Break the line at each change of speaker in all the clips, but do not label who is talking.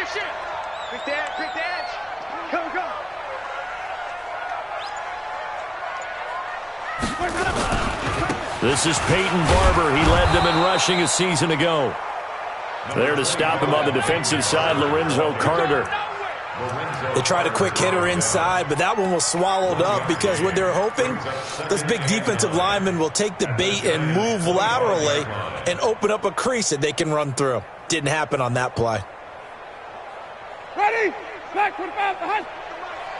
Shift. Quick the edge. Go.
This is Peyton Barber. He led them in rushing a season ago. There to stop him on the defensive side, Lorenzo Carter.
They tried a quick hitter inside, but that one was swallowed up because what they're hoping, this big defensive lineman will take the bait and move laterally and open up a crease that they can run through. Didn't happen on that play.
Ready? Back, what about the hunt?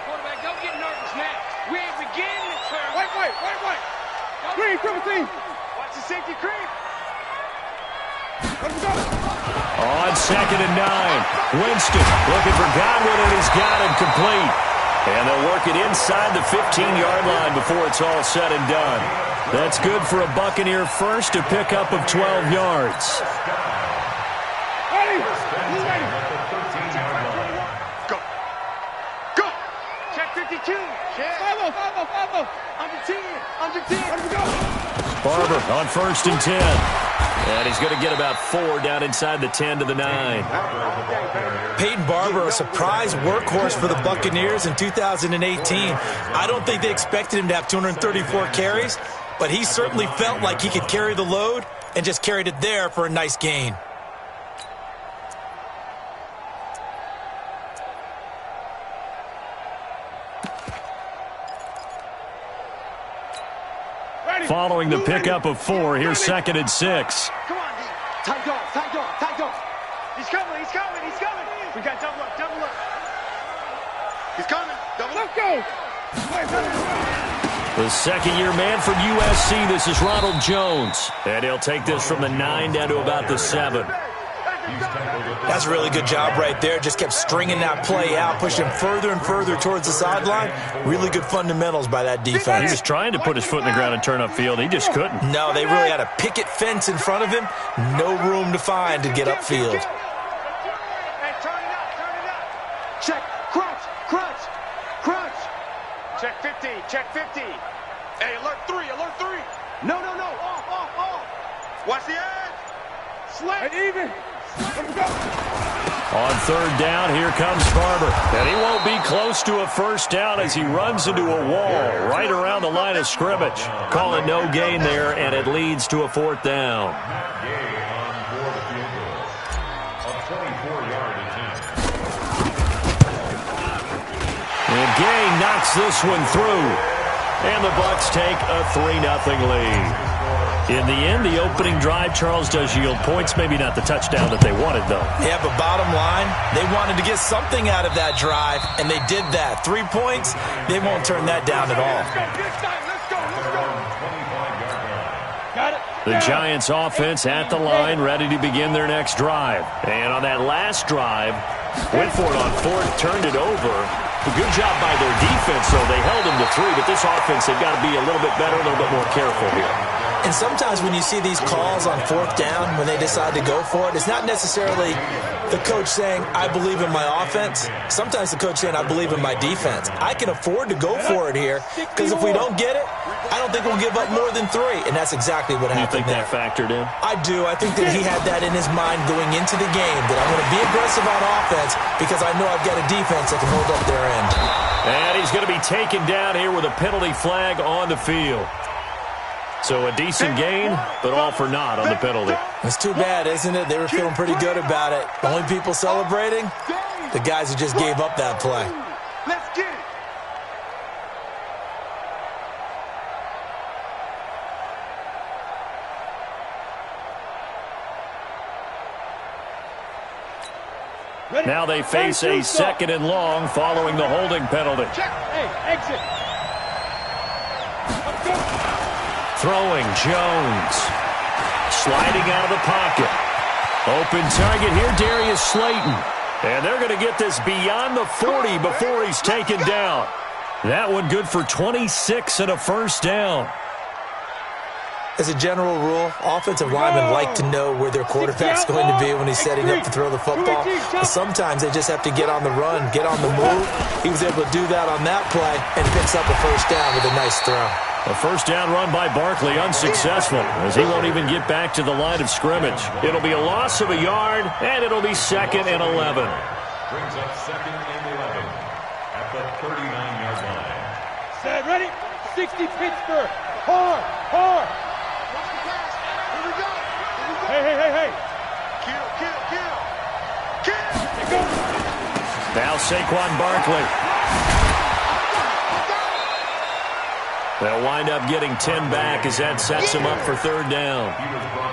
Quarterback, don't get nervous now. We ain't beginning to turn. Wait. Creep, triple team. Watch the safety creep. Let him go.
On 2nd and 9. Winston looking for Godwin, and he's got him complete. And they'll work it inside the 15-yard line before it's all said and done. That's good for a Buccaneer first, a pickup of 12 yards.
Ready? Go. Check 52. Check. Follow. Under 10. Let him go.
Barber on 1st and 10. And he's going to get about 4 down inside the 10 to the 9.
Peyton Barber, a surprise workhorse for the Buccaneers in 2018. I don't think they expected him to have 234 carries, but he certainly felt like he could carry the load and just carried it there for a nice gain.
Following the pickup of 4, here's 2nd and 6.
Come on, D. Tight dog. He's coming. We got double up. He's coming. Double up. Go.
The second-year man from USC, this is Ronald Jones. And he'll take this from the 9 down to about the 7.
That's a really good job right there. Just kept stringing that play out, pushing him further and further towards the sideline. Really good fundamentals by that defense.
He was trying to put his foot in the ground and turn upfield. He just couldn't.
No, they really had a picket fence in front of him. No room to find to get upfield.
Hey, turn it up. Check. Crunch. Check 50. Hey, alert 3. No. Off. Watch the edge. Slant. Even. Let him go.
On 3rd down, here comes Barber. And he won't be close to a first down as he runs into a wall right around the line of scrimmage. Calling no gain there, and it leads to a 4th down. And Gay knocks this one through. And the Bucs take a 3-0 lead. In the end, the opening drive, Charles, does yield points. Maybe not the touchdown that they wanted, though.
Yeah, but bottom line, they wanted to get something out of that drive, and they did that. 3 points, they won't turn that down at all.
The Giants offense at the line, ready to begin their next drive. And on that last drive, went for it on 4th, turned it over. A good job by their defense, though. They held them to 3, but this offense, they've got to be a little bit better, a little bit more careful here.
And sometimes when you see these calls on 4th down, when they decide to go for it, it's not necessarily the coach saying, I believe in my offense. Sometimes the coach saying, I believe in my defense. I can afford to go for it here, because if we don't get it, I don't think we'll give up more than 3. And that's exactly what happened there.
You think that factored in?
I do. I think that he had that in his mind going into the game, that I'm going to be aggressive on offense because I know I've got a defense that can hold up their end.
And he's going to be taken down here with a penalty flag on the field. So a decent gain, but all for naught on the penalty.
It's too bad, isn't it? They were feeling pretty good about it. The only people celebrating, the guys who just gave up that play.
Let's get it.
Now they face a 2nd and long following the holding penalty.
Check. Hey, exit. Let's go.
Throwing Jones. Sliding out of the pocket. Open target here, Darius Slayton. And they're going to get this beyond the 40 before he's taken down. That one good for 26 and a first down.
As a general rule, offensive linemen like to know where their quarterback's going to be when he's setting up to throw the football. But sometimes they just have to get on the run, get on the move. He was able to do that on that play and picks up a first down with a nice throw.
A first down run by Barkley, unsuccessful, as he won't even get back to the line of scrimmage. It'll be a loss of a yard, and it'll be 2nd and 11.
Brings up 2nd and 11 at the 39-yard line.
Set, ready? 60 Pittsburgh. Hard, hard. Watch the pass. Here we go. Hey. Kill. Here goes.
Now Saquon Barkley. They'll wind up getting 10 back as that sets him up for 3rd down.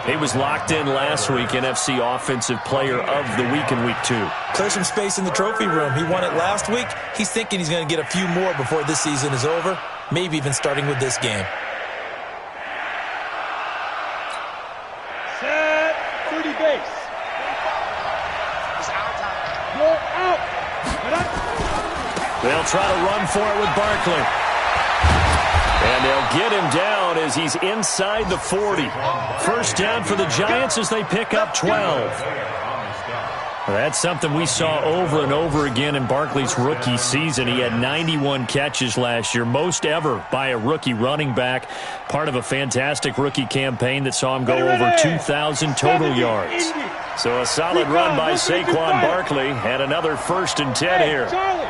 He was locked in last week, NFC Offensive Player of the Week in Week 2.
Clear some space in the trophy room. He won it last week. He's thinking he's going to get a few more before this season is over, maybe even starting with this game.
Set, 30 base. It's our time. You're out.
They'll try to run for it with Barkley. And they'll get him down as he's inside the 40. 1st down for the Giants as they pick up 12. That's something we saw over and over again in Barkley's rookie season. He had 91 catches last year, most ever by a rookie running back, part of a fantastic rookie campaign that saw him go over 2,000 total yards. So a solid run by Saquon Barkley and another 1st and 10 here.
Charlie, I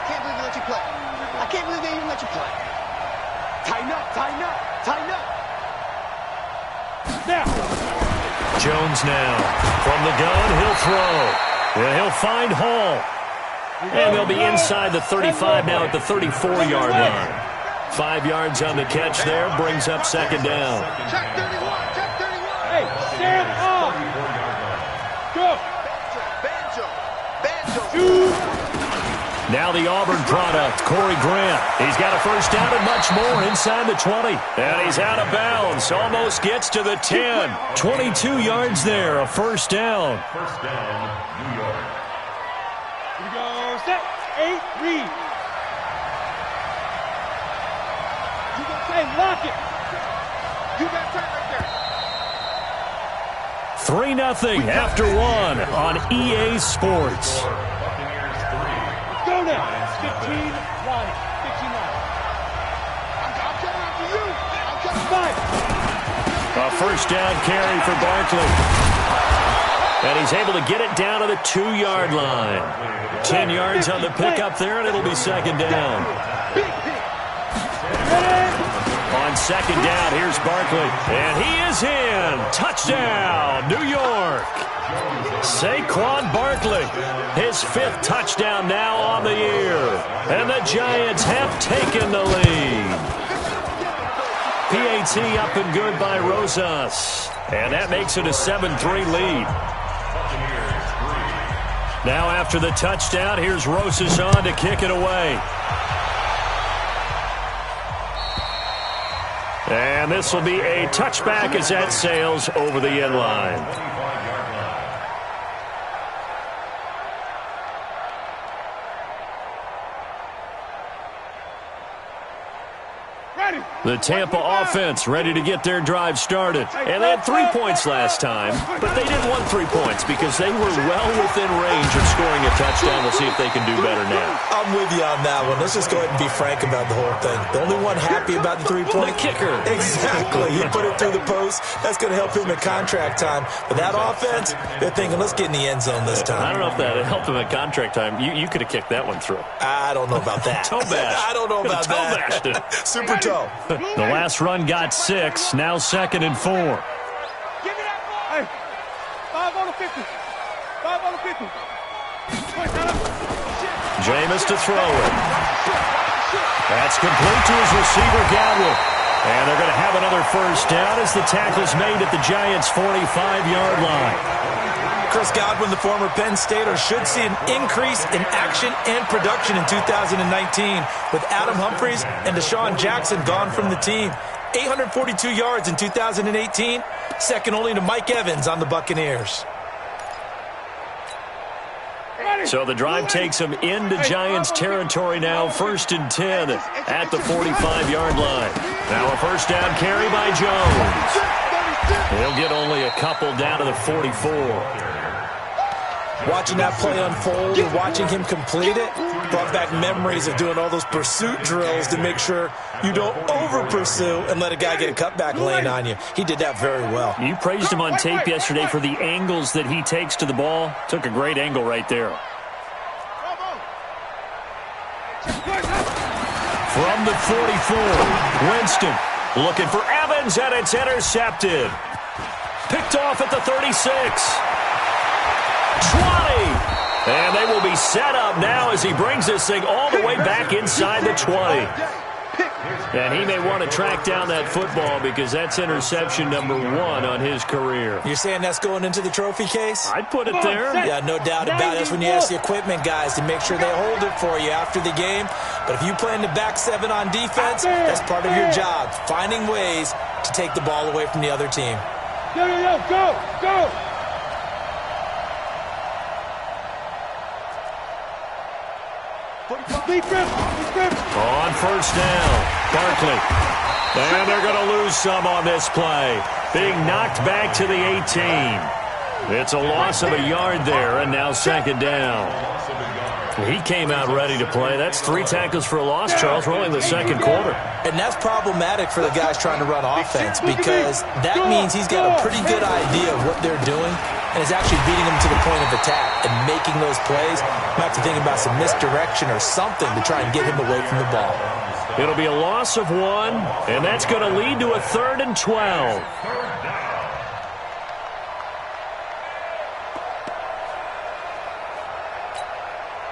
can't believe they let you play. I can't believe they even let you play. Tighten up. Now.
Jones now. From the gun, he'll throw. And he'll find Hall. And they'll be inside the 35 now at the 34-yard line. 5 yards on the catch there, brings up 2nd down.
Check 31. Hey, stand up. Go. Banjo.
Now the Auburn product, Corey Grant. He's got a 1st down and much more inside the 20. And he's out of bounds. Almost gets to the 10. 22 yards there, a 1st down.
1st down, New York.
Here we go. Set. 8, read. You got time. Lock it. You got time right there.
3-0 after 1 on EA Sports.
Go now. 15-9. 15-9. I'm coming after you. I'm coming back.
A 1st down carry for Barkley. And he's able to get it down to the 2-yard line. 10 yards on the pickup there, and it'll be 2nd down. On 2nd down, here's Barkley. And he is in. Touchdown, New York. Saquon Barkley, his 5th touchdown now on the year. And the Giants have taken the lead. PAT up and good by Rosas. And that makes it a 7-3 lead. Now after the touchdown, here's Rosas on to kick it away. And this will be a touchback as that sails over the end line. The Tampa offense ready to get their drive started. And they had 3 points last time, but they didn't want 3 points because they were well within range of scoring a touchdown. We'll see if they can do better now.
I'm with you on that one. Let's just go ahead and be frank about the whole thing. The only one happy about the 3-point
kicker.
Exactly. He put it through the post. That's going to help him at contract time. But that offense, they're thinking, let's get in the end zone this time.
I don't know if that helped him at contract time. You could have kicked that one through.
I don't know about that.
Toe bash.
I don't know about that.
Bashed it.
Super toe.
The last run got 6. Now 2nd and 4.
Give me that ball. Hey, 5 on the 50. 5 on the 50.
Jameis to throw it. That's complete to his receiver, Godwin. And they're going to have another 1st down as the tackle's made at the Giants' 45-yard line.
Chris Godwin, the former Penn Stater, should see an increase in action and production in 2019 with Adam Humphries and Deshaun Jackson gone from the team. 842 yards in 2018, second only to Mike Evans on the Buccaneers.
So the drive takes him into Giants territory now, 1st and 10 at the 45-yard line. Now a 1st down carry by Jones. He'll get only a couple down to the 44.
Watching that play unfold and watching him complete it brought back memories of doing all those pursuit drills to make sure you don't over-pursue and let a guy get a cutback lane on you. He did that very well.
You praised him on tape yesterday for the angles that he takes to the ball. Took a great angle right there. From the 44, Winston looking for Evans, and it's intercepted. Picked off at the 36. 20. And they will be set up now as he brings this thing all the way back inside the 20. And he may want to track down that football because that's interception number 1 on his career.
You're saying that's going into the trophy case?
I'd put it there.
Yeah, no doubt about it. That's when you ask the equipment guys to make sure they hold it for you after the game. But if you play in the back 7 on defense, that's part of your job, finding ways to take the ball away from the other team.
Go!
On first down, Barkley. And they're going to lose some on this play. Being knocked back to the 18. It's a loss of a yard there, and now second down. He came out ready to play. That's 3 tackles for a loss, Charles, rolling the second quarter.
And that's problematic for the guys trying to run offense because that means he's got a pretty good idea of what they're doing and is actually beating them to the point of attack and making those plays. Might have to think about some misdirection or something to try and get him away from the ball.
It'll be a loss of 1, and that's going to lead to a 3rd and 12.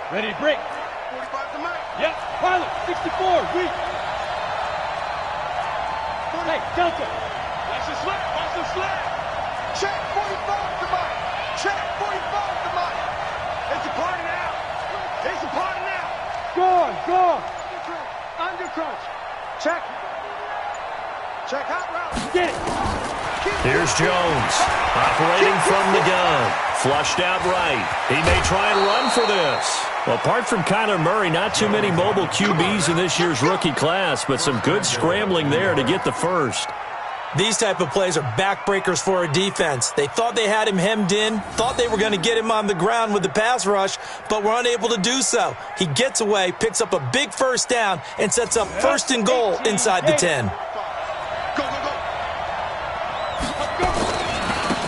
Ready to break. 45 to Mike. Yep. Pilot, 64, weak. Hey, Delta. Watch the slip, watch the slip. Check 45 to Mike. Check 45 to Mike. It's a party now. It's a party now. Go. Under crunch. Check. Check hot route. Get it.
Here's Jones, operating from the gun. Flushed out right. He may try and run for this. Well, apart from Kyler Murray, not too many mobile QBs in this year's rookie class, but some good scrambling there to get the first.
These type of plays are backbreakers for a defense. They thought they had him hemmed in, thought they were going to get him on the ground with the pass rush, but were unable to do so. He gets away, picks up a big first down, and sets up 1st and goal inside the 10.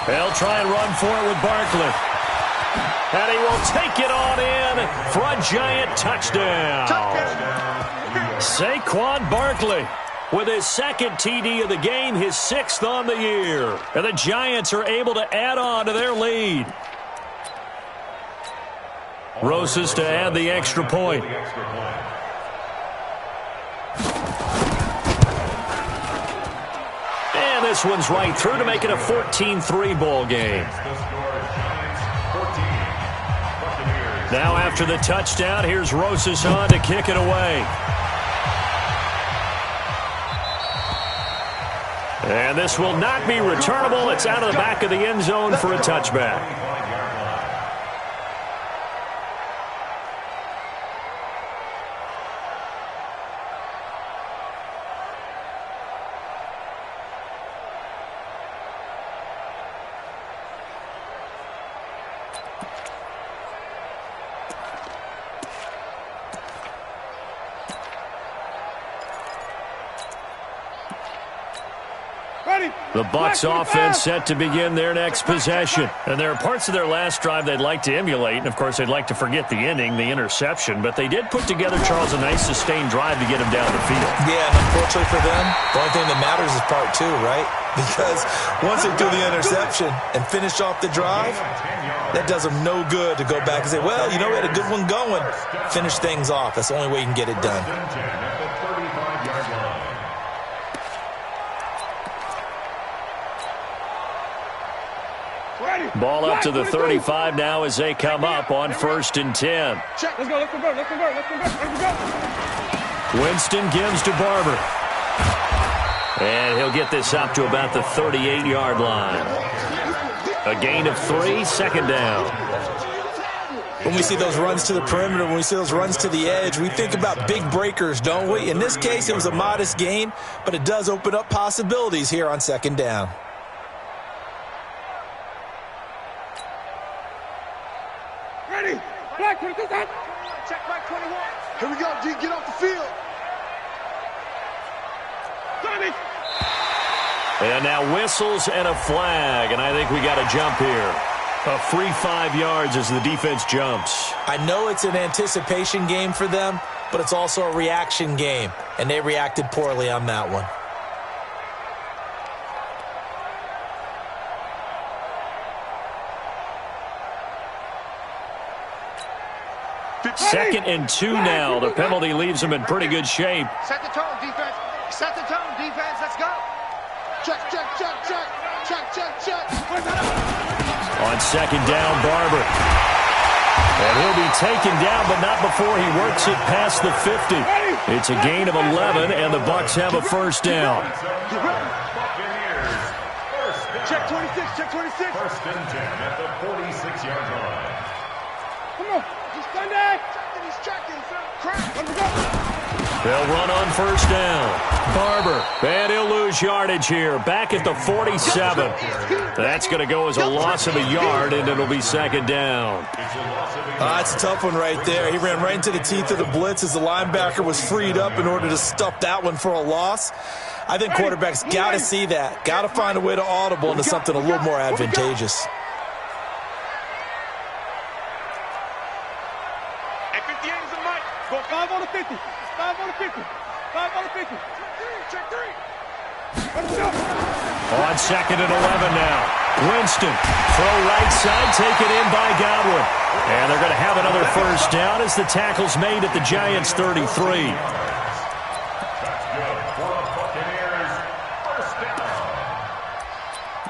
They'll try and run for it with Barkley. And he will take it on in for a giant touchdown. Saquon Barkley with his 2nd TD of the game, his 6th on the year. And the Giants are able to add on to their lead. Rosas to add the extra point. And this one's right through to make it a 14-3 ball game. Now after the touchdown, here's Rosas on to kick it away. And this will not be returnable. It's out of the back of the end zone for a touchback. The Bucs offense set to begin their next possession. And there are parts of their last drive they'd like to emulate. And, of course, they'd like to forget the ending, the interception. But they did put together, Charles, a nice sustained drive to get him down the field.
Yeah, and unfortunately for them, the only thing that matters is part 2, right? Because once they do the interception and finish off the drive, that does them no good to go back and say, well, you know, we had a good one going. Finish things off. That's the only way you can get it done.
Ball up to the 35 now as they come up on 1st and 10.
Check. Let's go.
Winston gives to Barber. And he'll get this up to about the 38-yard line. A gain of 3, 2nd down.
When we see those runs to the perimeter, when we see those runs to the edge, we think about big breakers, don't we? In this case, it was a modest gain, but it does open up possibilities here on 2nd down.
Ready. Black 22. Check back 21. Here we go, G. Get off the field. Tommy.
And now whistles and a flag, and I think we got a jump here. A free 5 yards as the defense jumps.
I know it's an anticipation game for them, but it's also a reaction game, and they reacted poorly on that one.
Second and 2 now. The penalty leaves them in pretty good shape.
Set the tone, defense. Set the tone, defense. Let's go. Check, check, check, check. Check, check, check.
On second down, Barber. And he'll be taken down, but not before he works it past the 50. It's a gain of 11, and the Bucs have a first down.
Check 26, check 26.
First and 10 at the 46-yard line.
Come on. He's Sunday. He's checking. Crack. Let me go.
They'll run on first down. Barber. And he'll lose yardage here. Back at the 47. That's going to go as a loss of a yard, and it'll be second down.
That's a tough one right there. He ran right into the teeth of the blitz as the linebacker was freed up in order to stuff that one for a loss. I think quarterbacks got to see that. Got to find a way to audible into something a little more advantageous.
Hey, 58 is the mic. Go 5 on the 50. 5 on the 50. 5 on the 50. Check 3.
On second and 11 now. Winston. Throw right side. Taken in by Godwin. And they're going to have another first down as the tackle's made at the Giants' 33.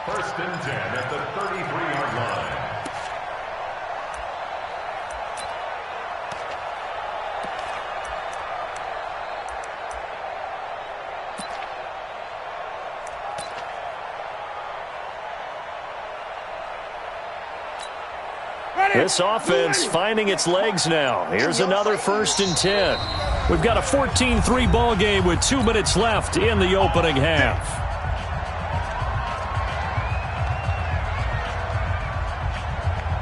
First and 10 at the 33-yard line.
This offense finding its legs now. Here's another first and 10. We've got a 14-3 ball game with 2 minutes left in the opening half.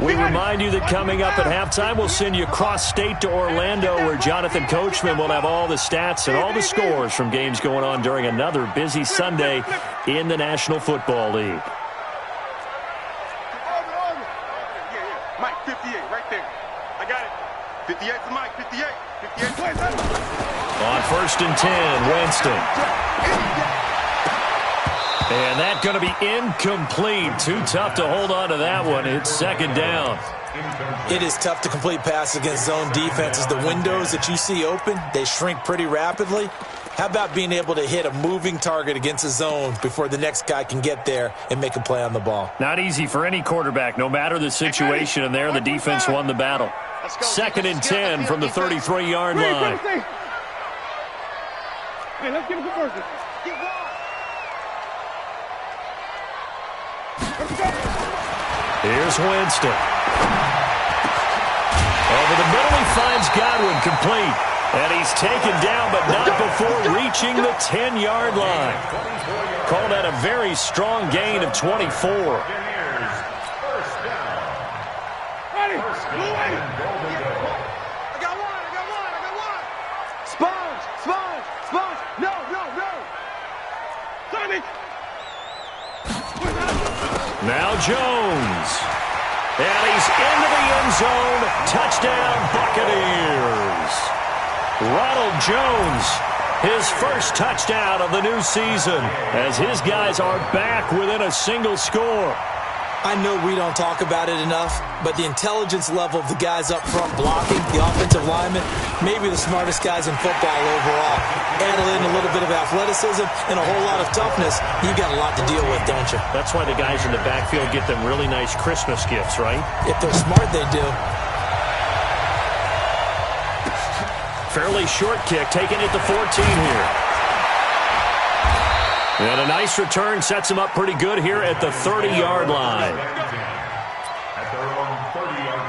We remind you that coming up at halftime, we'll send you cross-state to Orlando, where Jonathan Coachman will have all the stats and all the scores from games going on during another busy Sunday in the National Football League.
Mike, 58, right there. I got it. 58 to Mike, 58. 58.
On first and 10, Winston. And that's going to be incomplete. Too tough to hold on to that one. It's second down.
It is tough to complete passes against zone defenses. The windows that you see open, they shrink pretty rapidly. How about being able to hit a moving target against a zone before the next guy can get there and make a play on the ball?
Not easy for any quarterback, no matter the situation. And there, the defense won the battle. Second and 10 from the 33-yard line.
Hey, let's get a conversion.
Here's Winston. Over the middle, he finds Godwin complete. And he's taken down, but not before reaching the 10-yard line. Call that a very strong gain of 24. Now Jones. And he's into the end zone. Touchdown, Buccaneers. Ronald Jones, his first touchdown of the new season, as his guys are back within a single score.
I know we don't talk about it enough, but the intelligence level of the guys up front blocking, the offensive linemen, maybe the smartest guys in football overall. Add in a little bit of athleticism and a whole lot of toughness, you got a lot to deal with, don't you?
That's why the guys in the backfield get them really nice Christmas gifts, right?
If they're smart, they do.
Fairly short kick, taken at the 14 here. And a nice return sets him up pretty good here at the 30-yard line.
At their own 30-yard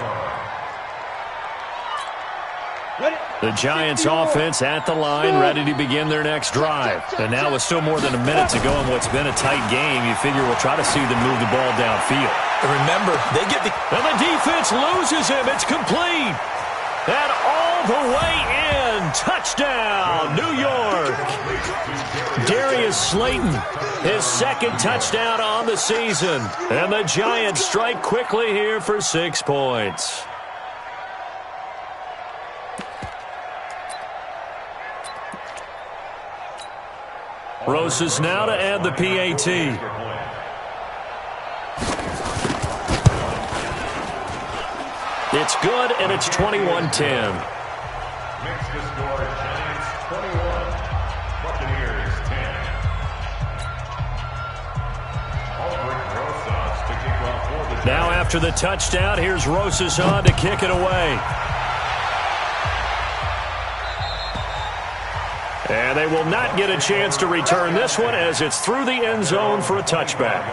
line.
The Giants offense at the line, ready to begin their next drive. And now with still more than a minute to go in what's been a tight game, you figure we'll try to see them move the ball downfield.
And remember, they get the...
And the defense loses him. It's complete. And all the way in. Touchdown, New York. Darius Slayton, his second touchdown on the season. And the Giants strike quickly here for 6 points. Rosas now to add the PAT. It's good, and it's 21-10.
Makes the score Giants 21, Buccaneers 10. Rosas to kick off for the Giants.
Now after the touchdown, here's Rosas on to kick it away. And they will not get a chance to return this one as it's through the end zone for a touchback.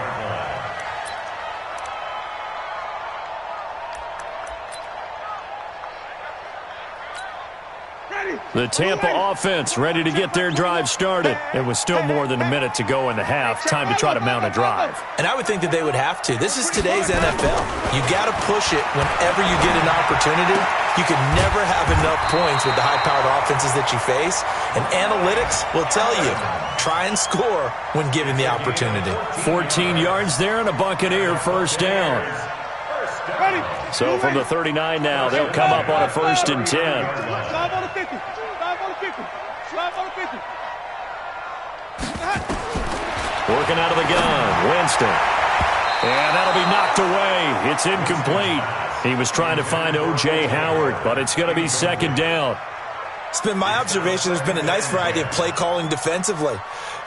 The Tampa offense ready to get their drive started. It was still more than a minute to go in the half. Time to try to mount a drive.
And I would think that they would have to. This is today's NFL. You got to push it whenever you get an opportunity. You can never have enough points with the high-powered offenses that you face. And analytics will tell you, try and score when given the opportunity.
14 yards there and a Buccaneer first down. So from the 39 now, they'll come up on a 1st and 10. Working out of the gun, Winston. And that'll be knocked away. It's incomplete. He was trying to find O.J. Howard, but it's going to be 2nd down.
It's been my observation there's been a nice variety of play calling defensively.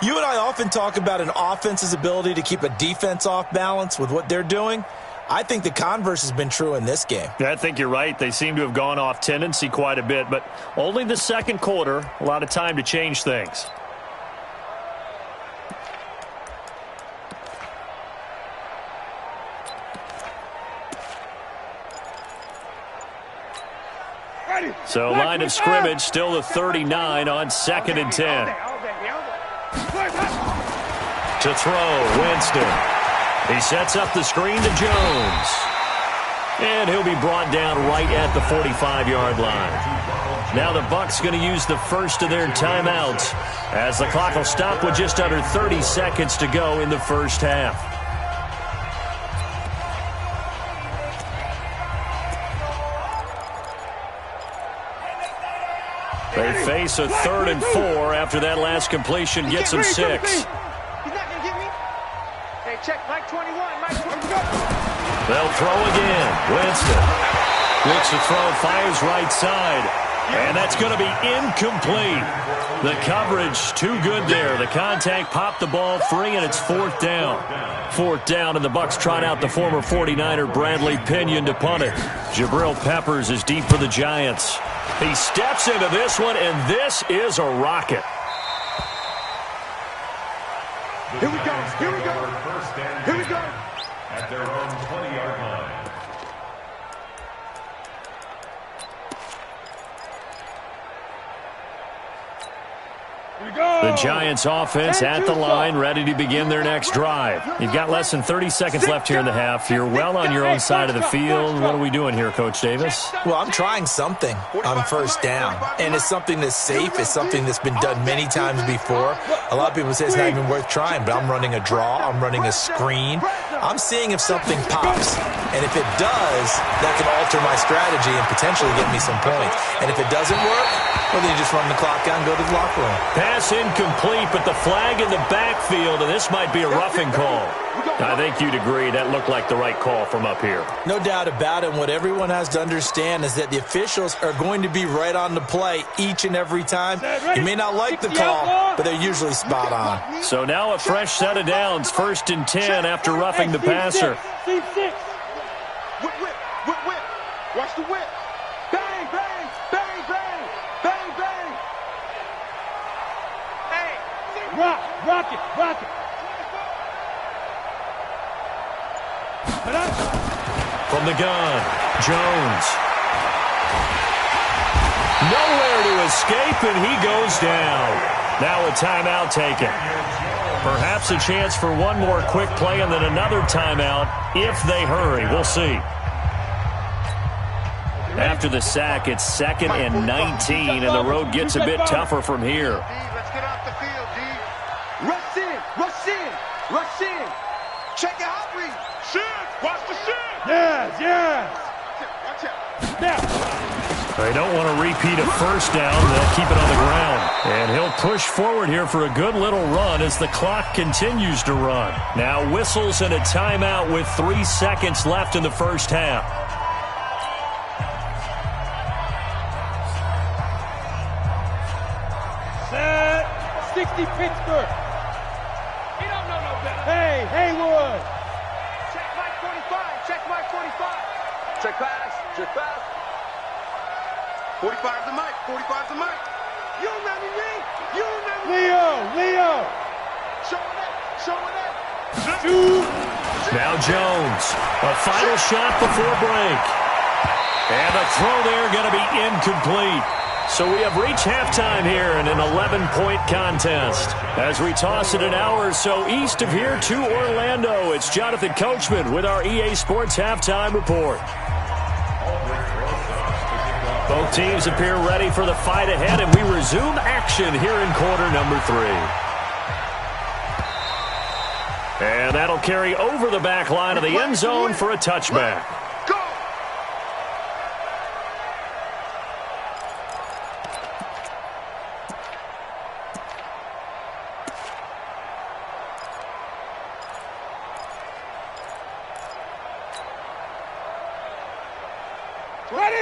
You and I often talk about an offense's ability to keep a defense off balance with what they're doing. I think the converse has been true in this game.
I think you're right. They seem to have gone off tendency quite a bit, but only the second quarter, a lot of time to change things. So line of scrimmage, still the 39 on 2nd and 10. To throw, Winston. He sets up the screen to Jones. And he'll be brought down right at the 45-yard line. Now the Bucs going to use the first of their timeouts as the clock will stop with just under 30 seconds to go in the first half. They face a 3rd and 4 after that last completion gets them 6.
He's not going to get me. Hey, check Mike 21. Mike 21.
They'll throw again. Winston looks to throw, fires right side. And that's going to be incomplete. The coverage too good there. The contact popped the ball free, and it's 4th down. 4th down, and the Bucs trot out the former 49er Bradley Pinion to punt it. Jabril Peppers is deep for the Giants. He steps into this one, and this is a rocket.
Here we go. Here we go. Here we go.
At their own 20-yard line.
The Giants offense at the line, ready to begin their next drive. You've got less than 30 seconds left here in the half. You're well on your own side of the field. What are we doing here, Coach Davis?
Well, I'm trying something on 1st down, and it's something that's safe. It's something that's been done many times before. A lot of people say it's not even worth trying, but I'm running a draw. I'm running a screen. I'm seeing if something pops, and if it does, that can alter my strategy and potentially get me some points. And if it doesn't work, well, then you just run the clock out and go to the locker room.
Pass incomplete, but the flag in the backfield, and this might be a roughing call. I think you'd agree that looked like the right call from up here.
No doubt about it. And what everyone has to understand is that the officials are going to be right on the play each and every time. You may not like the call, but they're usually spot on.
So now a fresh set of downs, 1st and 10 after roughing the passer.
Whip, whip, whip, whip. Watch the whip. Bang, bang, bang, bang, bang, bang. Hey, rock it, rock it.
From the gun, Jones. Nowhere to escape, and he goes down. Now a timeout taken. Perhaps a chance for one more quick play and then another timeout if they hurry. We'll see. After the sack, it's 2nd and 19, and the road gets a bit tougher from here.
Let's get off the field, D. Rush in, rush in, rush in. Check it out, read. Shin, watch the shin. Yes, yes. Watch out. Now.
They don't want to repeat a first down. They'll keep it on the ground. And he'll push forward here for a good little run as the clock continues to run. Now whistles and a timeout with 3 seconds left in the first half.
Set. 60 Pittsburgh. He don't know no better. Hey, Haywood. Check Mike 45. Check Mike 45. Check pass. Check pass. 45 the mic. 45 the mic. You remember me? You remember me? Leo. Showing it.
Now Jones. A final shot before break. And the throw there going to be incomplete. So we have reached halftime here in an 11-point contest. As we toss it an hour or so east of here to Orlando, it's Jonathan Coachman with our EA Sports Halftime Report. Both teams appear ready for the fight ahead, and we resume action here in quarter number 3. And that'll carry over the back line of the end zone for a touchback.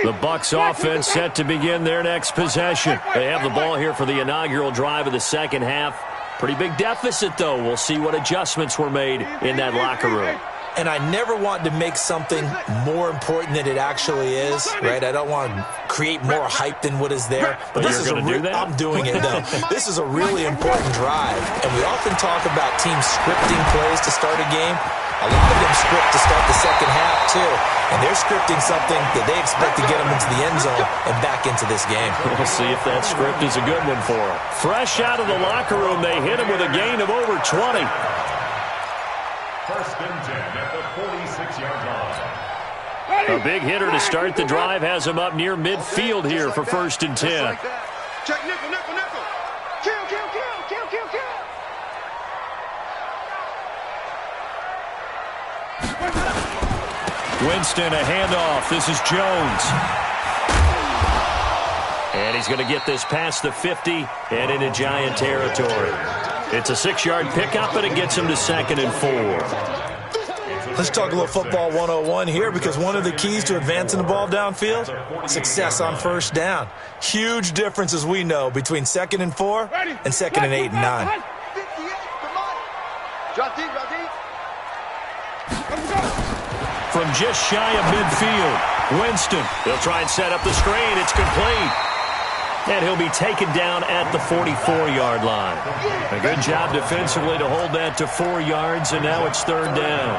The Bucs offense set to begin their next possession. They have the ball here for the inaugural drive of the second half. Pretty big deficit, though. We'll see what adjustments were made in that locker room.
And I never want to make something more important than it actually is, right? I don't want to create more hype than what is there.
But this is do that?
I'm doing it, though. This is a really important drive. And we often talk about teams scripting plays to start a game. A lot of them script to start the second half, too. And they're scripting something that they expect to get them into the end zone and back into this game.
We'll see if that script is a good one for them. Fresh out of the locker room, they hit him with a gain of over 20.
First and 10 at the 46-yard line.
A big hitter to start the drive has him up near midfield here for first and 10.
Check nickel. Kill.
Winston, a handoff. This is Jones. And he's going to get this past the 50 and into Giant territory. It's a 6-yard pickup, and it gets him to 2nd and 4.
Let's talk a little football 101 here, because one of the keys to advancing the ball downfield, success on first down. Huge difference, as we know, between 2nd and 4 and 2nd and 8 and 9.
From just shy of midfield, Winston. He'll try and set up the screen. It's complete. And he'll be taken down at the 44-yard line. A good job defensively to hold that to 4 yards, and now it's 3rd down.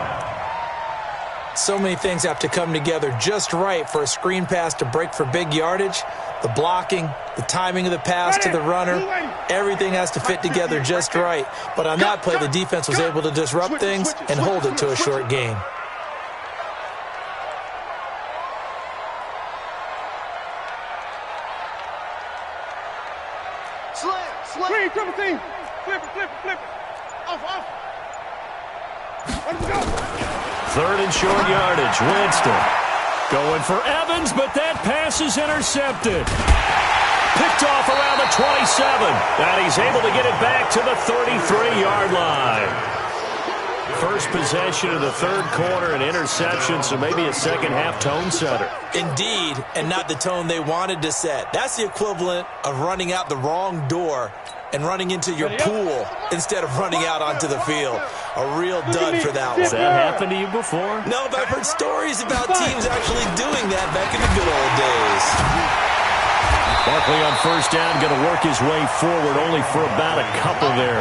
So many things have to come together just right for a screen pass to break for big yardage. The blocking, the timing of the pass to the runner, everything has to fit together just right. But on that play, the defense was able to disrupt things and hold it to a short gain.
Screen, triple team. Flip it. Off. Let's go.
3rd and short yardage. Winston going for Evans, but that pass is intercepted. Picked off around the 27, and he's able to get it back to the 33-yard line. First possession of the 3rd quarter, an interception, so maybe a second-half tone setter.
Indeed, and not the tone they wanted to set. That's the equivalent of running out the wrong door and running into your pool instead of running out onto the field. A real dud for that one.
Has that happened to you before?
No, but I've heard stories about teams actually doing that back in the good old days.
Barkley on first down, going to work his way forward, only for about a couple there.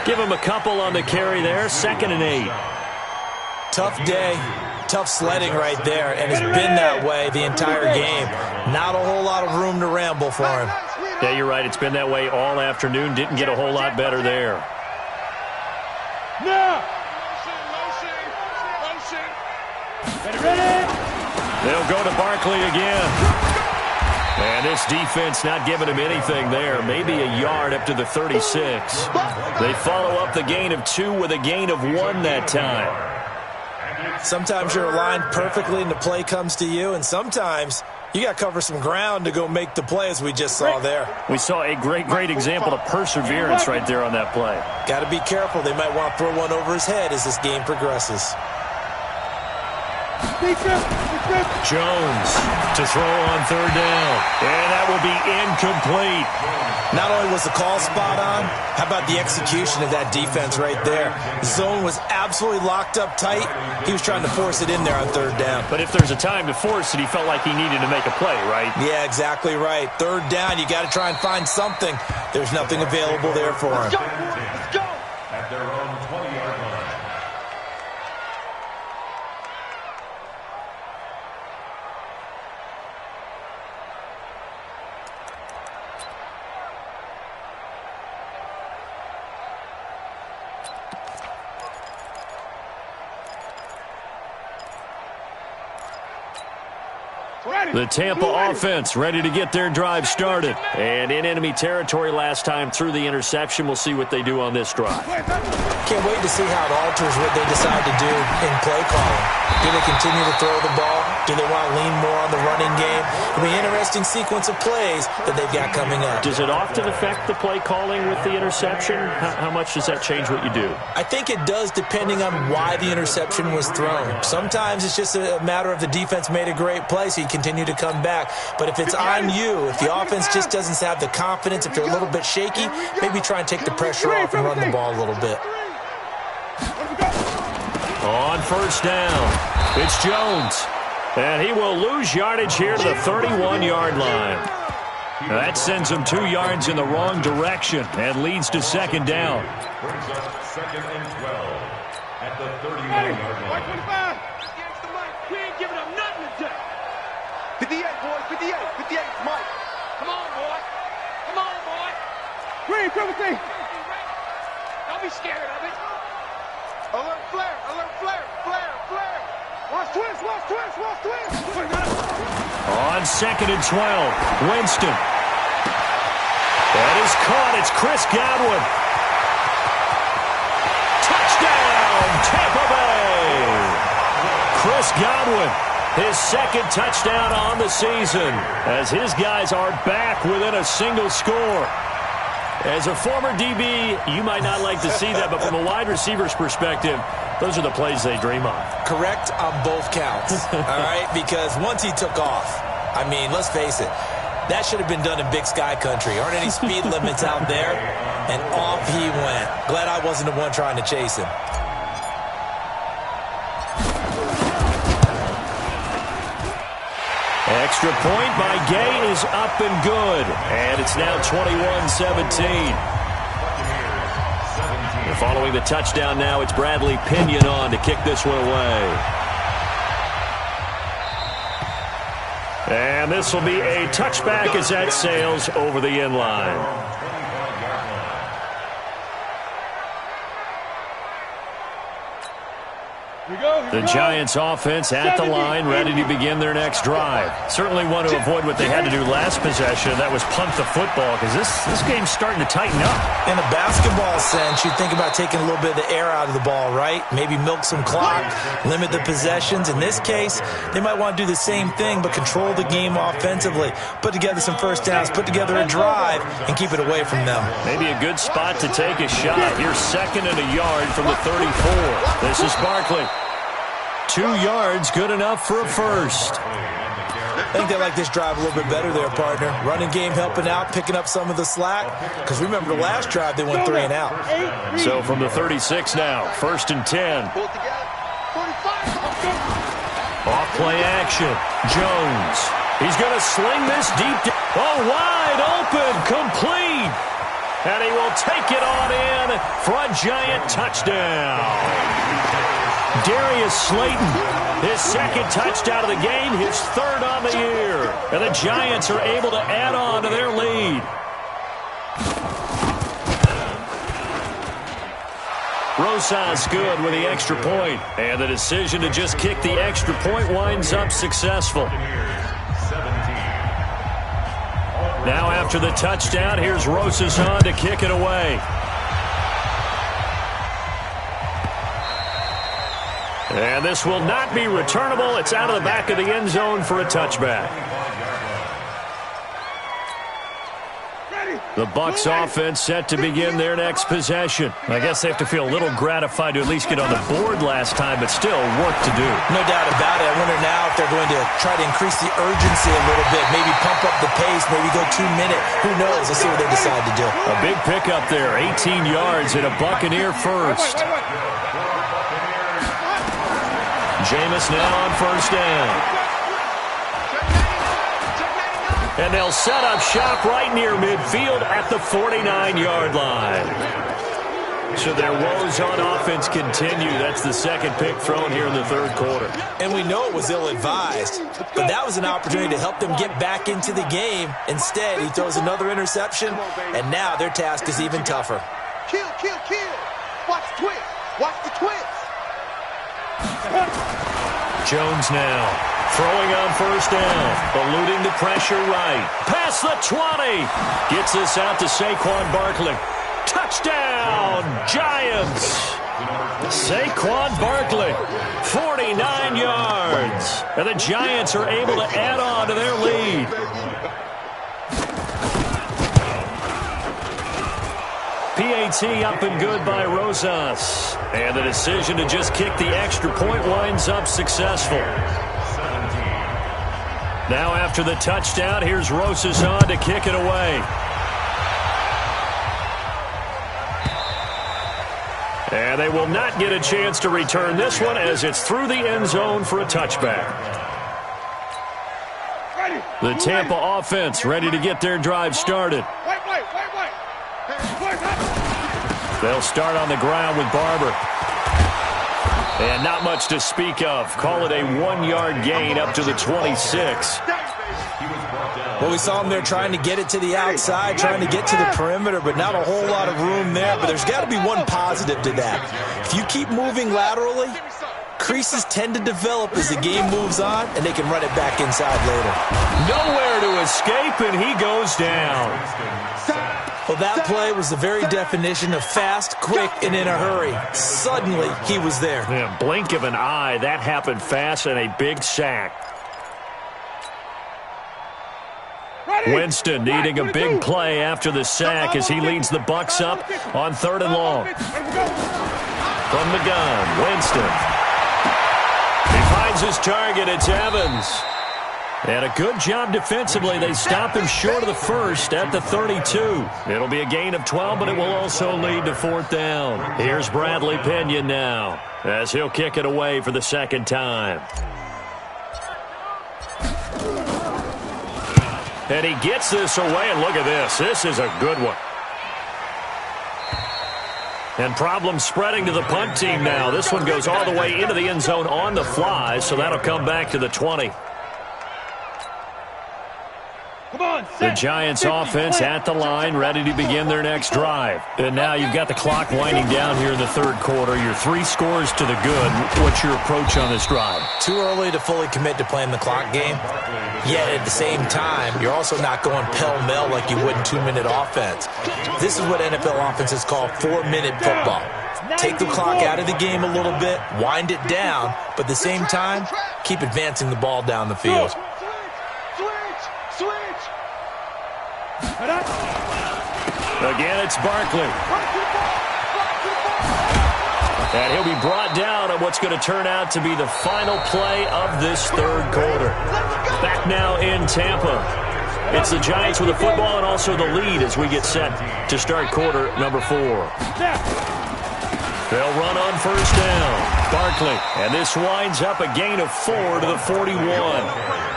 Give him a couple on the carry there, 2nd and 8.
Tough day, tough sledding right there, and it's been that way the entire game. Not a whole lot of room to ramble for him.
Yeah, you're right. It's been that way all afternoon. Didn't get a whole lot better there.
Now. Ready.
They'll go to Barkley again. And this defense not giving him anything there. Maybe a yard up to the 36. They follow up the gain of 2 with a gain of 1 that time.
Sometimes you're aligned perfectly and the play comes to you, and sometimes You got to cover some ground to go make the play as we just saw there.
We saw a great example of perseverance right there on that play.
Got to be careful. They might want to throw one over his head as this game progresses.
Jones to throw on third down. And that will be incomplete.
Not only was the call spot on, how about the execution of that defense right there? The zone was absolutely locked up tight. He was trying to force it in there on third down.
But if there's a time to force it, he felt like he needed to make a play, right?
Yeah, exactly right. Third down, you got to try and find something. There's nothing available there for him.
Let's go.
At their own 20-yard line.
The Tampa offense ready to get their drive started. And in enemy territory last time through the interception. We'll see what they do on this drive.
Can't wait to see how it alters what they decide to do in play calling. Do they continue to throw the ball? Do they want to lean more on the running game? It'll be an interesting sequence of plays that they've got coming up.
Does it often affect the play calling with the interception? How much does that change what you do?
I think it does depending on why the interception was thrown. Sometimes it's just a matter of the defense made a great play, so you continue to come back. But if it's on you, if the offense just doesn't have the confidence, if they're a little bit shaky, maybe try and take the pressure off and run the ball a little bit.
On first down, it's Jones. And he will lose yardage here to the 31-yard line. Now that sends him 2 yards in the wrong direction and leads to second down.
Brings up 2nd and 12 at the 39-yard line.
We ain't giving up nothing today. 58, boys. 58. 58, Mike. Come on, boy. Come on, boy. Green, 17. Don't be scared of it. Alert flare. Alert flare. Flare. Flare. Watch twist. Watch twist. Watch twist.
On 2nd and 12, Winston. That is caught. It's Chris Godwin. Touchdown, Tampa Bay. Chris Godwin, his 2nd touchdown on the season, as his guys are back within a single score. As a former DB, you might not like to see that, but from a wide receiver's perspective, those are the plays they dream of.
Correct on both counts, all right? Because once he took off, I mean, let's face it, that should have been done in Big Sky Country. Aren't any speed limits out there? And off he went. Glad I wasn't the one trying to chase him.
Extra point by Gay is up and good. And it's now 21-17. Following the touchdown now, it's Bradley Pinion on to kick this one away. And this will be a touchback as that sails over the end line. The Giants offense at the line, ready to begin their next drive. Certainly want to avoid what they had to do last possession, that was punt the football, because this game's starting to tighten up.
In a basketball sense, you think about taking a little bit of the air out of the ball, right? Maybe milk some clock, limit the possessions. In this case, they might want to do the same thing, but control the game offensively. Put together some first downs, put together a drive, and keep it away from them.
Maybe a good spot to take a shot. Here's 2nd and a yard from the 34. This is Barkley. 2 yards, good enough for a first.
I think they like this drive a little bit better there, partner. Running game helping out, picking up some of the slack. Because remember the last drive, they went 3 and out.
So from the 36 now, 1st and 10. Off play action. Jones. He's going to sling this deep. Oh, wide open, complete. And he will take it on in for a Giant touchdown. Darius Slayton, his 2nd touchdown of the game, his 3rd on the year. And the Giants are able to add on to their lead. Rosas good with the extra point. And the decision to just kick the extra point winds up successful. Now after the touchdown, here's Rosas on to kick it away. And this will not be returnable. It's out of the back of the end zone for a touchback. The Bucs offense set to begin their next possession. I guess they have to feel a little gratified to at least get on the board last time, but still work to do.
No doubt about it. I wonder now if they're going to try to increase the urgency a little bit, maybe pump up the pace, maybe go 2 minute. Who knows? Let's see what they decide to do.
A big pickup there, 18 yards and a Buccaneer first. Jameis now on first down. And they'll set up shop right near midfield at the 49-yard line. So their woes on offense continue. That's the second pick thrown here in the third quarter.
And we know it was ill-advised, but that was an opportunity to help them get back into the game. Instead, he throws another interception, and now their task is even tougher.
Kill. Watch the twist. Watch the twist.
Jones now. Throwing on first down, eluding the pressure right. Past the 20. Gets this out to Saquon Barkley. Touchdown, Giants. Saquon Barkley, 49 yards. And the Giants are able to add on to their lead. PAT up and good by Rosas. And the decision to just kick the extra point winds up successful. Now after the touchdown, here's Rosas on to kick it away. And they will not get a chance to return this one as it's through the end zone for a touchback. The Tampa offense ready to get their drive started. They'll start on the ground with Barber. And not much to speak of. Call it a 1-yard gain up to the 26.
Well, we saw him there trying to get it to the outside, trying to get to the perimeter, but not a whole lot of room there. But there's got to be one positive to that. If you keep moving laterally, creases tend to develop as the game moves on, and they can run it back inside later.
Nowhere to escape, and he goes down.
Well, that play was the very definition of fast, quick, and in a hurry. Suddenly, he was there.
Yeah, blink of an eye. That happened fast and a big sack. Winston needing a big play after the sack as he leads the Bucs up on 3rd and long. From the gun, Winston. He finds his target. It's Evans. And a good job defensively. They stop him short of the first at the 32. It'll be a gain of 12, but it will also lead to 4th down. Here's Bradley Pinion now as he'll kick it away for the second time. And he gets this away, and look at this. This is a good one. And problems spreading to the punt team now. This one goes all the way into the end zone on the fly, so that'll come back to the 20. The Giants offense at the line, ready to begin their next drive. And now you've got the clock winding down here in the third quarter. You're 3 scores to the good. What's your approach on this drive?
Too early to fully commit to playing the clock game. Yet at the same time, you're also not going pell-mell like you would in 2-minute offense. This is what NFL offenses call 4-minute football. Take the clock out of the game a little bit, wind it down, but at the same time, keep advancing the ball down the field.
Again, it's Barkley. And he'll be brought down on what's going to turn out to be the final play of this third quarter. Back now in Tampa. It's the Giants with the football and also the lead as we get set to start quarter number 4. They'll run on first down. Barkley. And this winds up a gain of 4 to the 41.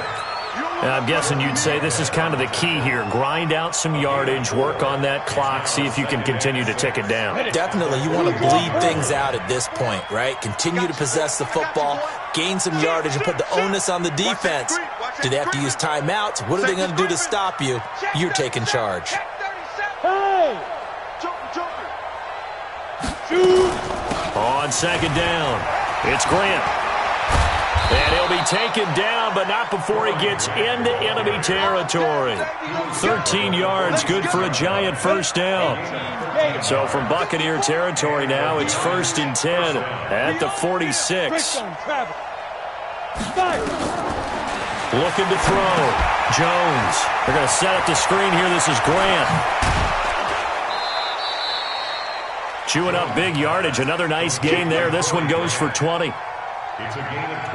And I'm guessing you'd say this is kind of the key here. Grind out some yardage, work on that clock, see if you can continue to tick it down.
Definitely. You want to bleed things out at this point, right? Continue to possess the football, gain some yardage, and put the onus on the defense. Do they have to use timeouts? What are they going to do to stop you? You're taking charge.
On second down, it's Grant. And he'll be taken down, but not before he gets into enemy territory. 13 yards, good for a Giant first down. So from Buccaneer territory now, it's 1st and 10 at the 46. Looking to throw. Jones. They're going to set up the screen here. This is Grant. Chewing up big yardage. Another nice gain there. This one goes for 20.
It's a gain of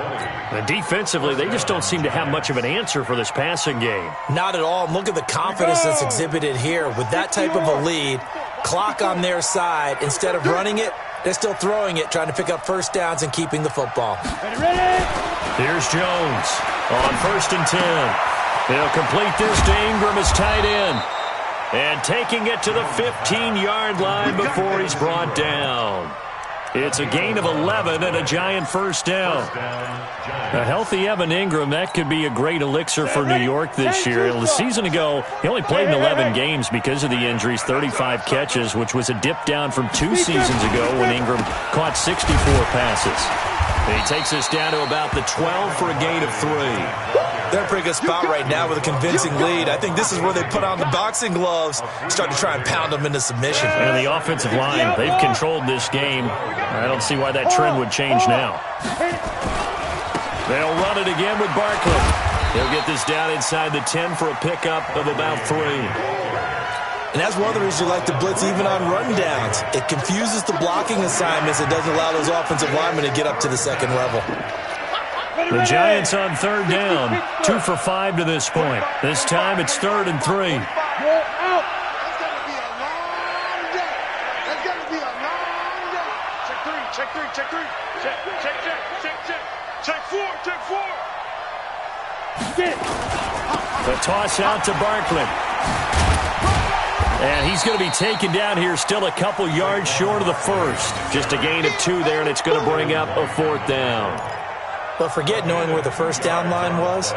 20.
And defensively, they just don't seem to have much of an answer for this passing game.
Not at all. Look at the confidence that's exhibited here. With that type of a lead, clock on their side, instead of running it, they're still throwing it, trying to pick up first downs and keeping the football.
Here's Jones on 1st and 10. He'll complete this to Ingram as tight end. And taking it to the 15-yard line before he's brought down. It's a gain of 11 and a Giant first down. A healthy Evan Ingram, that could be a great elixir for New York this year. A season ago, he only played in 11 games because of the injuries, 35 catches, which was a dip down from 2 seasons ago when Ingram caught 64 passes. And he takes us down to about the 12 for a gain of 3.
They're in a pretty good spot right now with a convincing lead. I think this is where they put on the boxing gloves, start to try and pound them into submission.
And the offensive line, they've controlled this game. I don't see why that trend would change now. They'll run it again with Barkley. He'll get this down inside the 10 for a pickup of about 3.
And that's one of the reasons you like to blitz even on run downs. It confuses the blocking assignments. It doesn't allow those offensive linemen to get up to the second level.
The Giants on 3rd down, 2 for 5 to this point. This time it's 3rd and 3. The toss out to Barkley. And he's going to be taken down here, still a couple yards short of the first. Just a gain of 2 there, and it's going to bring up a 4th down.
But forget knowing where the first down line was.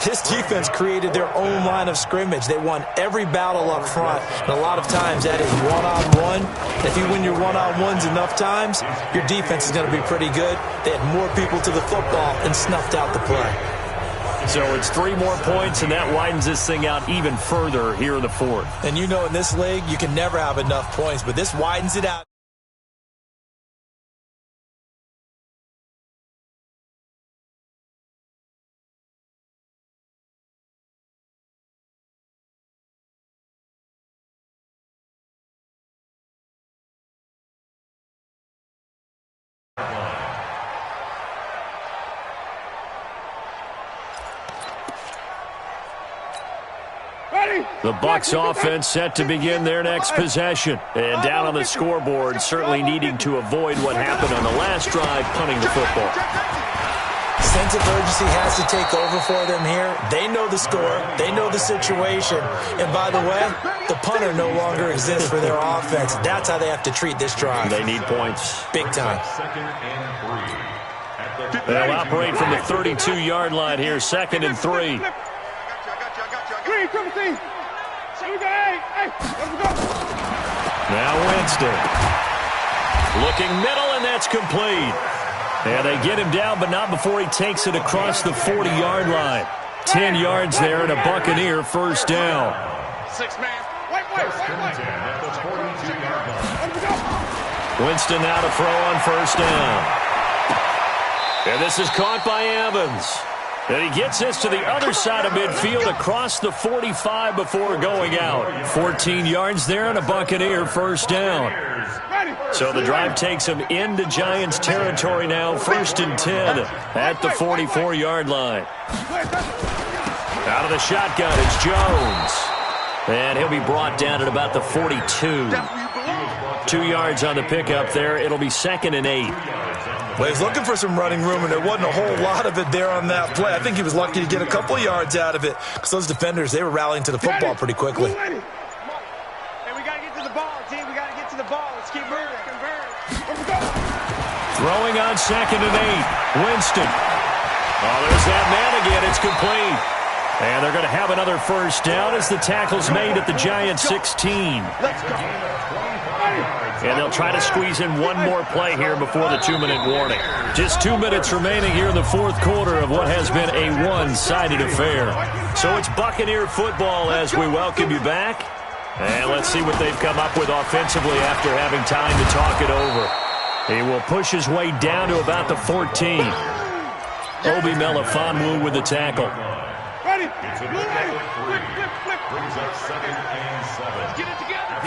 This defense created their own line of scrimmage. They won every battle up front, and a lot of times that is one-on-one. If you win your one-on-ones enough times, your defense is going to be pretty good. They had more people to the football and snuffed out the play.
So it's 3 more points, and that widens this thing out even further here in the 4th.
And you know in this league, you can never have enough points, but this widens it out.
The Bucs offense set to begin their next possession. And down on the scoreboard, certainly needing to avoid what happened on the last drive, punting the football.
Sense of urgency has to take over for them here. They know the score. They know the situation. And by the way, the punter no longer exists for their offense. That's how they have to treat this drive.
They need points.
Big time.
They'll operate from the 32-yard line here, 2nd and 3. Now Winston. Looking middle, and that's complete. And they get him down, but not before he takes it across the 40-yard line. 10 yards there and a Buccaneer first down.
6 man. Wait.
Winston now to throw on first down. And this is caught by Evans. And he gets this to the other side of midfield across the 45 before going out. 14 yards there and a Buccaneer first down. So the drive takes him into Giants territory now, 1st and 10 at the 44-yard line. Out of the shotgun is Jones. And he'll be brought down at about the 42. 2 yards on the pickup there. It'll be 2nd and 8.
Well, he's looking for some running room, and there wasn't a whole lot of it there on that play. I think he was lucky to get a couple yards out of it because those defenders, they were rallying to the football pretty quickly.
Hey, we got to get to the ball, team. We got to get to the ball. Let's keep moving.
Throwing on 2nd and 8. Winston. Oh, there's that man again. It's complete. And they're going to have another first down as the tackle's made at the Giants 16.
Let's go.
And they'll try to squeeze in one more play here before the 2-minute warning. Just 2 minutes remaining here in the 4th quarter of what has been a one-sided affair. So it's Buccaneer football as we welcome you back. And let's see what they've come up with offensively after having time to talk it over. He will push his way down to about the 14. Obi Melifonwu with the tackle.
Ready?
It's a pickup of 3. Brings up 2nd and 7.
Let's get it together.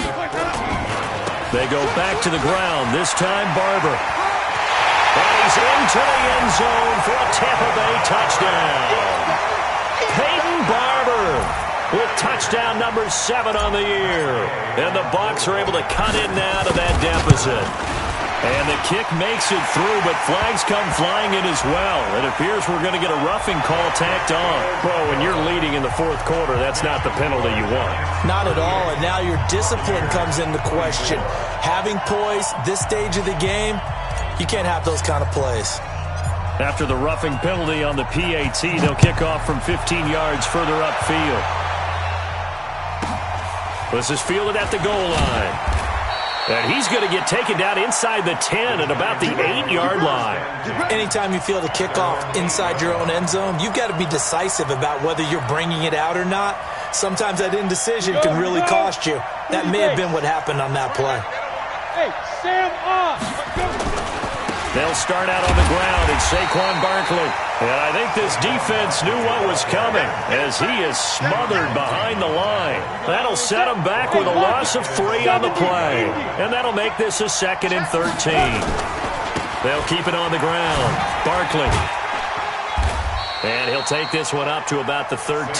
They go back to the ground, this time Barber. And he's into the end zone for a Tampa Bay touchdown. Peyton Barber with touchdown number 7 on the year. And the Bucs are able to cut in now to that deficit. And the kick makes it through, but flags come flying in as well. It appears we're going to get a roughing call tacked on. Well, when you're leading in the 4th quarter, that's not the penalty you want.
Not at all, and now your discipline comes into question. Having poise this stage of the game, you can't have those kind of plays.
After the roughing penalty on the PAT, they'll kick off from 15 yards further upfield. This is fielded at the goal line. And he's going to get taken down inside the 10 at about the 8-yard line.
Anytime you field a kickoff inside your own end zone, you've got to be decisive about whether you're bringing it out or not. Sometimes that indecision can really cost you. That may have been what happened on that play.
Hey, Sam off.
They'll start out on the ground. It's Saquon Barkley. And I think this defense knew what was coming as he is smothered behind the line. That'll set him back with a loss of 3 on the play. And that'll make this a 2nd and 13. They'll keep it on the ground. Barkley. And he'll take this one up to about the 13.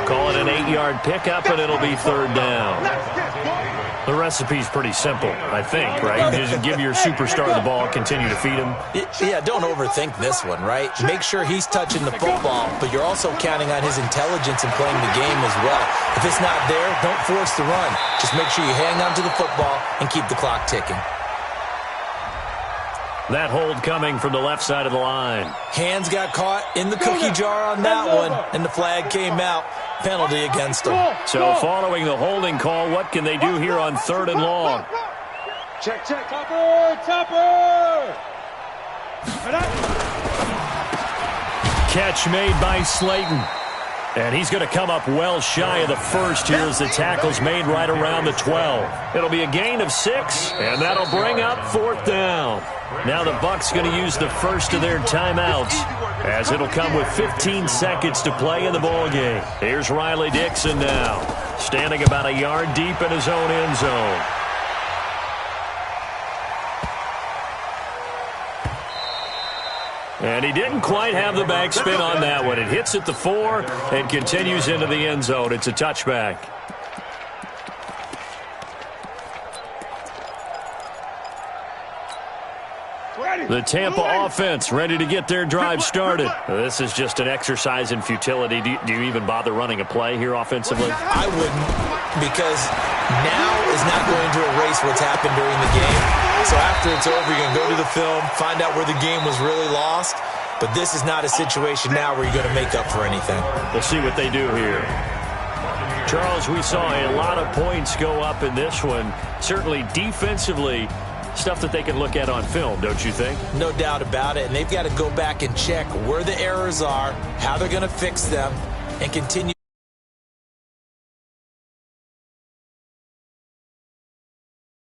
Call it an 8-yard pickup, and it'll be 3rd down. The recipe's pretty simple, I think, right? You just give your superstar the ball, continue to feed him.
Yeah, don't overthink this one, right? Make sure he's touching the football, but you're also counting on his intelligence in playing the game as well. If it's not there, don't force the run. Just make sure you hang on to the football and keep the clock ticking.
That hold coming from the left side of the line.
Hands got caught in the cookie jar on that one, and the flag came out. Penalty against them.
So following the holding call, what can they do here on 3rd and long?
Check. Topper.
Catch made by Slayton. And he's going to come up well shy of the first here as the tackle's made right around the 12. It'll be a gain of 6, and that'll bring up 4th down. Now the Bucs going to use the first of their timeouts as it'll come with 15 seconds to play in the ballgame. Here's Riley Dixon now, standing about a yard deep in his own end zone. And he didn't quite have the backspin on that one. It hits at the 4 and continues into the end zone. It's a touchback. The Tampa offense ready to get their drive started. This is just an exercise in futility. Do you even bother running a play here offensively?
I wouldn't, because now is not going to erase what's happened during the game. So after it's over, you're going to go to the film, find out where the game was really lost. But this is not a situation now where you're going to make up for anything.
We'll see what they do here. Charles, we saw a lot of points go up in this one. Certainly defensively, stuff that they can look at on film, don't you think?
No doubt about it. And they've got to go back and check where the errors are, how they're going to fix them, and continue.